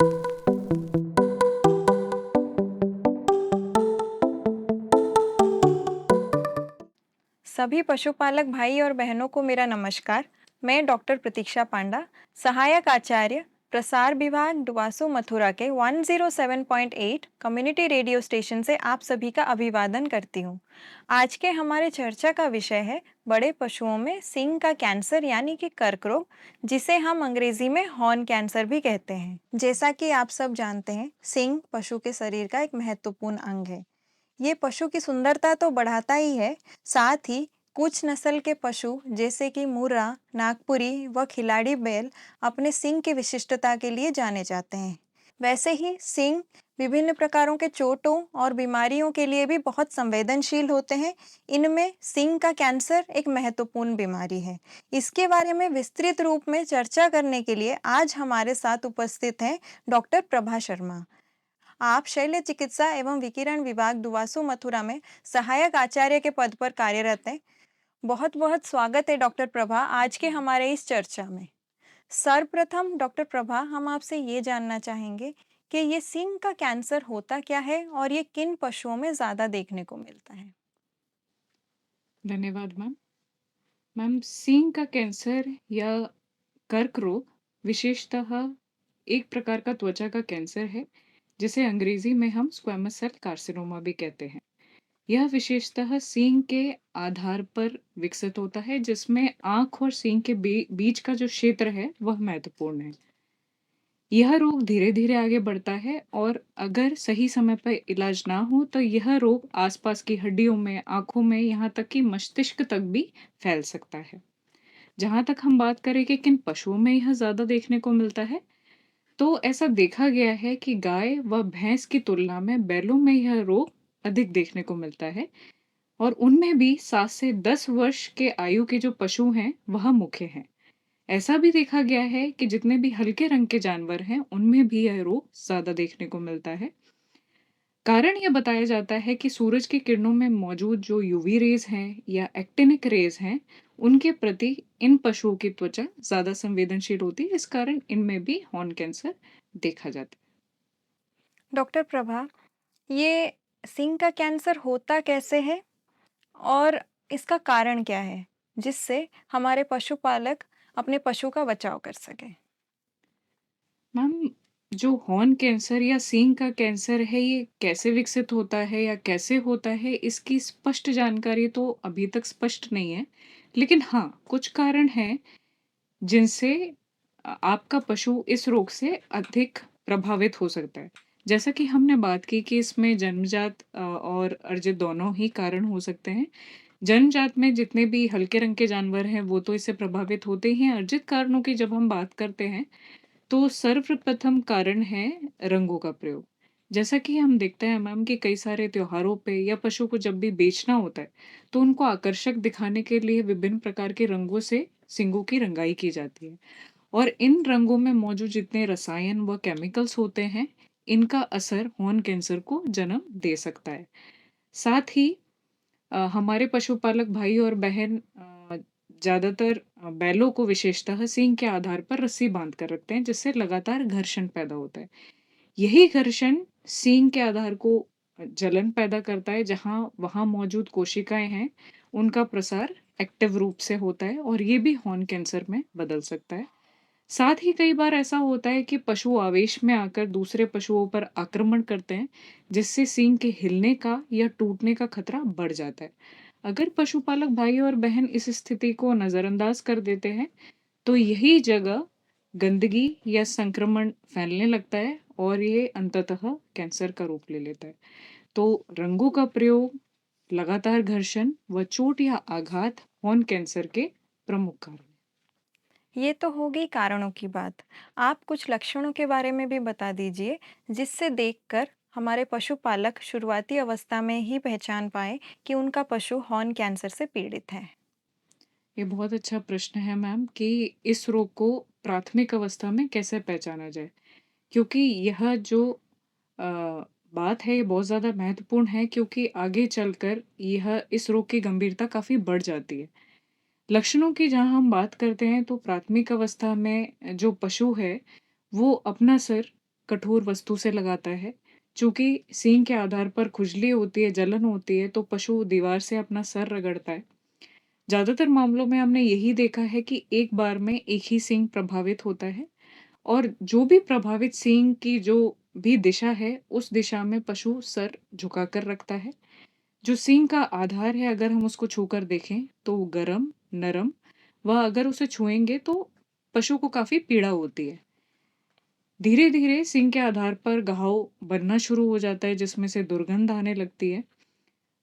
सभी पशुपालक भाई और बहनों को मेरा नमस्कार। मैं डॉक्टर प्रतीक्षा पांडा, सहायक आचार्य, प्रसार विभाग, डुवासू मथुरा के 107.8 कम्युनिटी रेडियो स्टेशन से आप सभी का अभिवादन करती हूँ। आज के हमारे चर्चा का विषय है बड़े पशुओं में सींग का कैंसर यानी कि कर्क रोग, जिसे हम अंग्रेजी में हॉर्न कैंसर भी कहते हैं। जैसा कि आप सब जानते हैं, सींग पशु के शरीर का एक महत्वपूर्ण अंग है। ये पशु की सुंदरता तो बढ़ाता ही है, साथ ही कुछ नस्ल के पशु जैसे कि मुर्रा, नागपुरी व खिलाड़ी बैल अपने सींग की विशिष्टता के लिए जाने जाते हैं। वैसे ही सींग विभिन्न प्रकारों के चोटों और बीमारियों के लिए भी बहुत संवेदनशील होते हैं। इनमें सींग का कैंसर एक महत्वपूर्ण बीमारी है। इसके बारे में विस्तृत रूप में चर्चा करने के लिए आज हमारे साथ उपस्थित हैं डॉक्टर प्रभा शर्मा। आप शल्य चिकित्सा एवं विकिरण विभाग दुवासू मथुरा में सहायक आचार्य के पद पर कार्यरत हैं। बहुत बहुत स्वागत है डॉक्टर प्रभा आज के हमारे इस चर्चा में। सर्वप्रथम डॉक्टर प्रभा, हम आपसे ये जानना चाहेंगे कि ये सींग का कैंसर होता क्या है और ये किन पशुओं में ज्यादा देखने को मिलता है। धन्यवाद मैम। मैम, सींग का कैंसर या कर्क रोग विशेषतः एक प्रकार का त्वचा का कैंसर है, जिसे अंग्रेजी में हम स्क्वैमस सेल कार्सिनोमा भी कहते हैं। यह विशेषतः सींग के आधार पर विकसित होता है, जिसमें आंख और सींग के बीच का जो क्षेत्र है वह महत्वपूर्ण है। यह रोग धीरे-धीरे आगे बढ़ता है और अगर सही समय पर इलाज ना हो तो यह रोग आसपास की हड्डियों में, आँखों में, यहाँ तक कि मस्तिष्क तक भी फैल सकता है। जहाँ तक हम बात करें कि किन पशुओं में यह ज़्यादा देखने को मिलता है, तो ऐसा देखा गया है कि गाय व भैंस की तुलना में बैलों में यह रोग अधिक देखने को मिलता है और उनमें भी 7 से 10 वर्ष के आयु के जो पशु हैं, वह मुख्य हैं। ऐसा भी देखा गया है कि जितने भी हल्के रंग के जानवर हैं, उनमें भी यह रोग ज़्यादा देखने को मिलता है। कारण यह बताया जाता है कि सूरज की किरणों में मौजूद जो यूवी रेज़ हैं या एक्टिनिक रेज़ हैं, उनके प्रति इन पशुओं की त्वचा ज़्यादा संवेदनशील होती है, इस कारण इनमें भी हॉर्न कैंसर देखा जाता है। डॉक्टर प्रभा, ये सींग का कैंसर होता कैसे है और इसका कारण क्या है, जिससे हमारे पशुपालक अपने पशु का बचाव कर सकें। मैम, जो हॉर्न कैंसर या सींग का कैंसर है, ये कैसे विकसित होता है या कैसे होता है, इसकी स्पष्ट जानकारी तो अभी तक स्पष्ट नहीं है। लेकिन हाँ, कुछ कारण हैं जिनसे आपका पशु इस रोग से अधिक प्रभावित हो सकता है। जैसा कि हमने बात की कि इसमें जन्मजात और अर्जित दोनों ही कारण हो सकते हैं। जन्मजात में जितने भी हल्के रंग के जानवर हैं, वो तो इससे प्रभावित होते ही हैं। अर्जित कारणों की जब हम बात करते हैं, तो सर्वप्रथम कारण है रंगों का प्रयोग। जैसा कि हम देखते हैं मैम कि कई सारे त्योहारों पे या पशु को जब भी बेचना होता है, तो उनको आकर्षक दिखाने के लिए विभिन्न प्रकार के रंगों से सींगों की रंगाई की जाती है। और इन रंगों में मौजूद जितने रसायन व केमिकल्स होते हैं, इनका असर हॉर्न कैंसर को जन्म दे सकता है। साथ ही हमारे पशुपालक भाई और बहन ज़्यादातर बैलों को विशेषतः सींग के आधार पर रस्सी बांध कर रखते हैं, जिससे लगातार घर्षण पैदा होता है। यही घर्षण सींग के आधार को जलन पैदा करता है, जहाँ वहाँ मौजूद कोशिकाएँ हैं, उनका प्रसार एक्टिव रूप से होता है और ये भी हॉर्न कैंसर में बदल सकता है। साथ ही कई बार ऐसा होता है कि पशु आवेश में आकर दूसरे पशुओं पर आक्रमण करते हैं, जिससे सींग के हिलने का या टूटने का खतरा बढ़ जाता है। अगर पशुपालक भाई और बहन इस स्थिति को नज़रअंदाज कर देते हैं, तो यही जगह गंदगी या संक्रमण फैलने लगता है और ये अंततः कैंसर का रूप ले लेता है। तो रंगों का प्रयोग, लगातार घर्षण व चोट या आघात हॉर्न कैंसर के प्रमुख कारण हैं। ये तो हो गई कारणों की बात। आप कुछ लक्षणों के बारे में भी बता दीजिए, जिससे देखकर हमारे पशुपालक शुरुआती अवस्था में ही पहचान पाए कि उनका पशु हॉर्न कैंसर से पीड़ित है। ये बहुत अच्छा प्रश्न है मैम कि इस रोग को प्राथमिक अवस्था में कैसे पहचाना जाए? क्योंकि यह जो अ, बात है ये बहुत ज़्यादा महत्वपूर्ण है, क्योंकि आगे चलकर यह इस रोग की गंभीरता काफ़ी बढ़ जाती है। लक्षणों की जहाँ हम बात करते हैं, तो प्राथमिक अवस्था में जो पशु है, वो अपना सिर कठोर वस्तु से लगाता है। चूँकि सींग के आधार पर खुजली होती है, जलन होती है, तो पशु दीवार से अपना सर रगड़ता है। ज़्यादातर मामलों में हमने यही देखा है कि एक बार में एक ही सींग प्रभावित होता है और जो भी प्रभावित सींग की जो भी दिशा है, उस दिशा में पशु सर झुकाकर रखता है। जो सींग का आधार है, अगर हम उसको छूकर देखें तो वो गरम, नरम व अगर उसे छुएँगे तो पशु को काफ़ी पीड़ा होती है। धीरे-धीरे सींग के आधार पर घाव बनना शुरू हो जाता है जिसमें से दुर्गंध आने लगती है।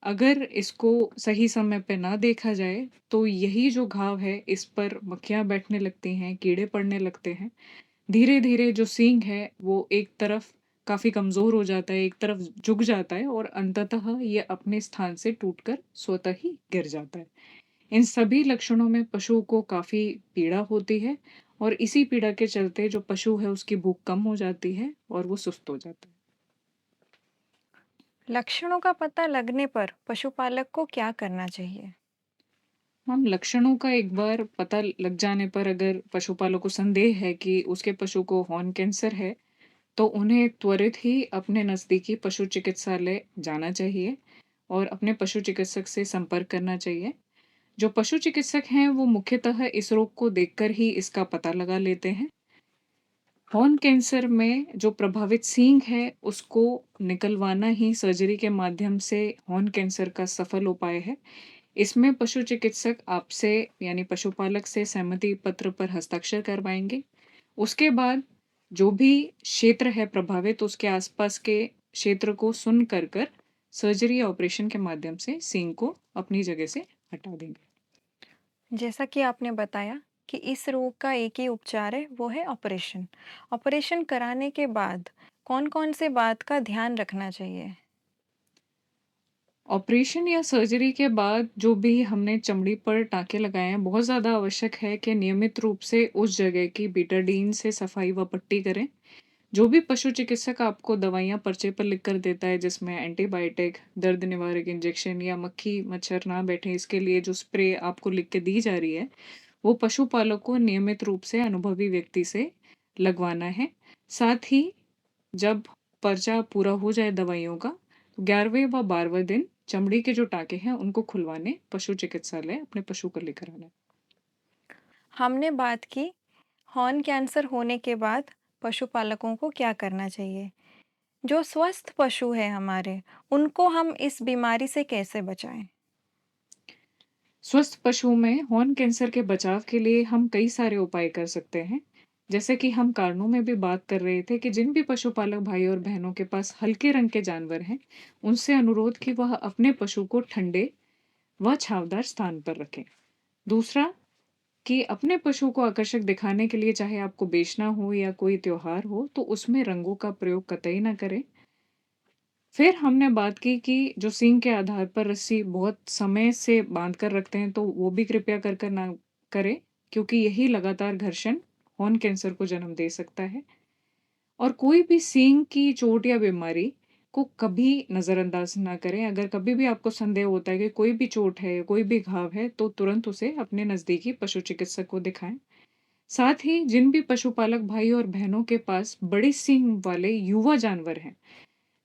अगर इसको सही समय पे ना देखा जाए, तो यही जो घाव है इस पर मक्खियाँ बैठने लगती हैं, कीड़े पड़ने लगते हैं। धीरे-धीरे जो सींग है वो एक तरफ काफ़ी कमज़ोर हो जाता है, एक तरफ झुक जाता है और अंततः ये अपने स्थान से टूटकर स्वतः ही गिर जाता है। इन सभी लक्षणों में पशु को काफ़ी पीड़ा होती है और इसी पीड़ा के चलते जो पशु है उसकी भूख कम हो जाती है और वो सुस्त हो जाता है। लक्षणों का पता लगने पर पशुपालक को क्या करना चाहिए? हम लक्षणों का एक बार पता लग जाने पर अगर पशुपालक को संदेह है कि उसके पशु को हॉर्न कैंसर है, तो उन्हें त्वरित ही अपने नज़दीकी पशु चिकित्सालय जाना चाहिए और अपने पशु चिकित्सक से संपर्क करना चाहिए। जो पशु चिकित्सक हैं, वो मुख्यतः इस रोग को देखकर ही इसका पता लगा लेते हैं। हॉर्न कैंसर में जो प्रभावित सींग है, उसको निकलवाना ही सर्जरी के माध्यम से हॉर्न कैंसर का सफल उपाय है। इसमें पशु चिकित्सक आपसे यानी पशुपालक से सहमति पत्र पर हस्ताक्षर करवाएँगे। उसके बाद जो भी क्षेत्र है प्रभावित, उसके आसपास के क्षेत्र को सुन कर सर्जरी या ऑपरेशन के माध्यम से सींग को अपनी जगह से हटा देंगे। जैसा कि आपने बताया कि इस रोग का एक ही उपचार है, वो है ऑपरेशन। ऑपरेशन कराने के बाद कौन-कौन से बात का ध्यान रखना चाहिए? ऑपरेशन या सर्जरी के बाद जो भी हमने चमड़ी पर टाँके लगाए हैं, बहुत ज़्यादा आवश्यक है कि नियमित रूप से उस जगह की बीटाडीन से सफाई व पट्टी करें। जो भी पशु चिकित्सक आपको दवाइयाँ पर्चे पर लिख कर देता है जिसमें एंटीबायोटिक, दर्द निवारक इंजेक्शन या मक्खी मच्छर ना बैठे इसके लिए जो स्प्रे आपको लिख के दी जा रही है, वो पशुपालक को नियमित रूप से अनुभवी व्यक्ति से लगवाना है। साथ ही जब पर्चा पूरा हो जाए दवाइयों का, तो 11वें व 12वें दिन चमड़ी के जो टाँके हैं उनको खुलवाने पशु चिकित्सालय अपने पशु को लेकर आना। हमने बात की हॉर्न कैंसर होने के बाद पशुपालकों को क्या करना चाहिए। जो स्वस्थ पशु है हमारे, उनको हम इस बीमारी से कैसे बचाएं? स्वस्थ पशुओं में हॉर्न कैंसर के बचाव के लिए हम कई सारे उपाय कर सकते हैं। जैसे कि हम कारणों में भी बात कर रहे थे कि जिन भी पशुपालक भाई और बहनों के पास हल्के रंग के जानवर हैं, उनसे अनुरोध कि वह अपने पशु को ठंडे व छावदार स्थान पर रखें। दूसरा कि अपने पशु को आकर्षक दिखाने के लिए चाहे आपको बेचना हो या कोई त्योहार हो, तो उसमें रंगों का प्रयोग कतई ना करें। फिर हमने बात की कि जो सींग के आधार पर रस्सी बहुत समय से बांध कर रखते हैं, तो वो भी कृपया कर कर ना करें, क्योंकि यही लगातार घर्षण हॉर्न कैंसर को जन्म दे सकता है। और कोई भी सींग की चोट या बीमारी को कभी नज़रअंदाज ना करें। अगर कभी भी आपको संदेह होता है कि कोई भी चोट है, कोई भी घाव है, तो तुरंत उसे अपने नज़दीकी पशु चिकित्सक को दिखाएँ। साथ ही जिन भी पशुपालक भाई और बहनों के पास बड़ी सींग वाले युवा जानवर हैं,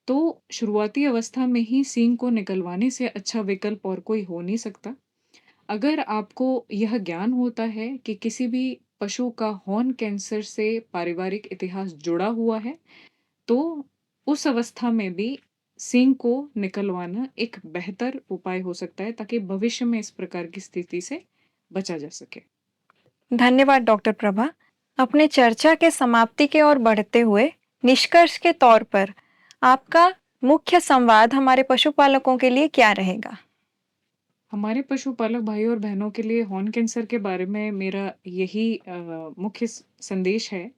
तो शुरुआती अवस्था में ही सींग को निकलवाने से अच्छा विकल्प और कोई हो नहीं सकता। अगर आपको यह ज्ञान होता है कि किसी भी पशु का हॉर्न कैंसर से पारिवारिक इतिहास जुड़ा हुआ है, तो उस अवस्था में भी सींग को निकलवाना एक बेहतर उपाय हो सकता है ताकि भविष्य में इस प्रकार की स्थिति से बचा जा सके। धन्यवाद डॉक्टर प्रभा। अपने चर्चा के समाप्ति के ओर बढ़ते हुए निष्कर्ष के तौर पर आपका मुख्य संवाद हमारे पशुपालकों के लिए क्या रहेगा? हमारे पशुपालक भाई और बहनों के लिए हॉर्न कैंसर के बारे में मेरा यही मुख्य संदेश है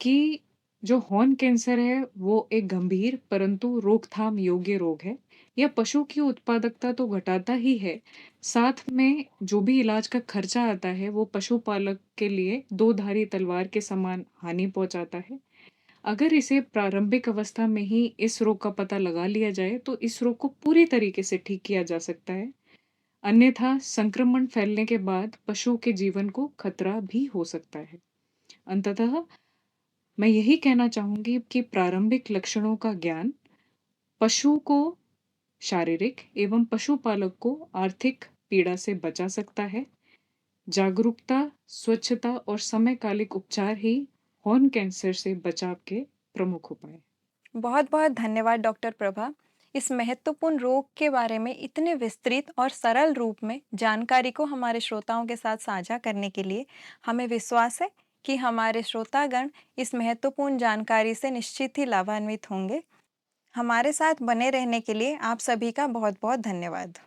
कि जो हॉर्न कैंसर है वो एक गंभीर परंतु रोकथाम योग्य रोग है। यह पशु की उत्पादकता तो घटाता ही है, साथ में जो भी इलाज का खर्चा आता है वो पशुपालक के लिए दो धारी तलवार के समान हानि पहुंचाता है। अगर इसे प्रारंभिक अवस्था में ही इस रोग का पता लगा लिया जाए तो इस रोग को पूरी तरीके से ठीक किया जा सकता है। अन्यथा संक्रमण फैलने के बाद पशु के जीवन को खतरा भी हो सकता है। अंततः मैं यही कहना चाहूँगी कि प्रारंभिक लक्षणों का ज्ञान पशु को शारीरिक एवं पशुपालक को आर्थिक पीड़ा से बचा सकता है। जागरूकता, स्वच्छता और समयकालिक उपचार ही हॉर्न कैंसर से बचाव के प्रमुख उपाय हैं। बहुत-बहुत धन्यवाद डॉक्टर प्रभा। इस महत्वपूर्ण रोग के बारे में इतने विस्तृत और सरल रूप में जानकारी को हमारे श्रोताओं के साथ साझा करने के लिए हमें विश्वास है कि हमारे श्रोतागण इस महत्वपूर्ण जानकारी से निश्चित ही लाभान्वित होंगे। हमारे साथ बने रहने के लिए आप सभी का बहुत-बहुत धन्यवाद।